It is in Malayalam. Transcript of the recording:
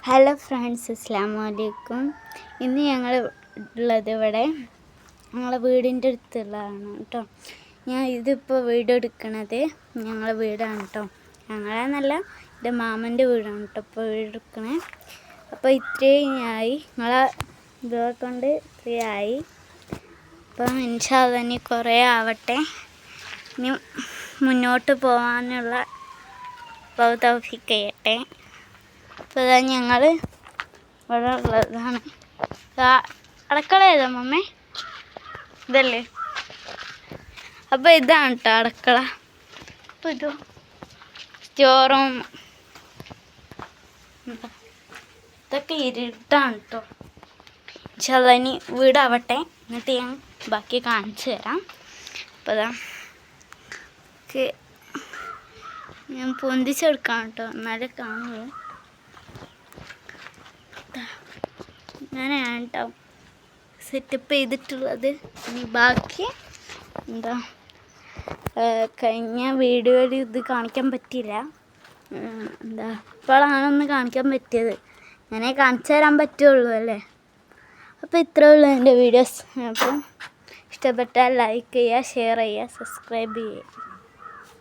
ഹലോ ഫ്രണ്ട്സ്, അസ്സലാമു അലൈക്കും. ഇന്ന് ഞങ്ങൾ ഉള്ളത് ഇവിടെ ഞങ്ങളെ വീടിൻ്റെ അടുത്തുള്ളതാണ് കേട്ടോ. ഞാൻ ഇതിപ്പോൾ വീഡിയോ എടുക്കണത് ഞങ്ങളെ വീടാണ് കേട്ടോ. ഞങ്ങളെന്നല്ല, എൻ്റെ മാമൻ്റെ വീടാണ് കേട്ടോ ഇപ്പോൾ വീടെടുക്കണേ. അപ്പോൾ ഇത്രയും ആയി, നിങ്ങളെ ഇതൊക്കെ കൊണ്ട് ഇത്രയും ആയി. അപ്പം ഇൻഷാ അല്ലാഹ് ഇനി കുറേ ആവട്ടെ, ഇനി മുന്നോട്ട് പോകാനുള്ള തൗഫീഖ് ചെയ്യട്ടെ. അപ്പോൾ ഇതാ ഞങ്ങൾ ഇവിടെ ഉള്ളതാണ്. അടുക്കള ഏതാ മമ്മേ? ഇതല്ലേ. അപ്പോൾ ഇതാണ് കേട്ടോ അടുക്കള. അപ്പോൾ ഇത് സ്റ്റോറും ഇതൊക്കെ ഇരുട്ടാണ് കേട്ടോ. ഇൻഷാ അല്ലാഹ് ഇനി വീടാവട്ടെ, എന്നിട്ട് ഞാൻ ബാക്കി കാണിച്ചു തരാം. അപ്പോൾ ഇതാ ഞാൻ പൊന്തിച്ചെടുക്കാം കേട്ടോ, എന്നാലേ കാണുള്ളൂ. അങ്ങനെയാണ് കേട്ടോ സെറ്റപ്പ് ചെയ്തിട്ടുള്ളത്. ഇനി ബാക്കി എന്താ കഴിഞ്ഞ വീഡിയോയിൽ ഇത് കാണിക്കാൻ പറ്റിയില്ല. എന്താ ഇപ്പോഴാണൊന്ന് കാണിക്കാൻ പറ്റിയത്. അങ്ങനെ കാണിച്ചു തരാൻ പറ്റുള്ളൂ അല്ലേ. അപ്പോൾ ഇത്രയേ ഉള്ളൂ എൻ്റെ വീഡിയോസ്. അപ്പം ഇഷ്ടപ്പെട്ടാൽ ലൈക്ക് ചെയ്യുക, ഷെയർ ചെയ്യുക, സബ്സ്ക്രൈബ് ചെയ്യുക.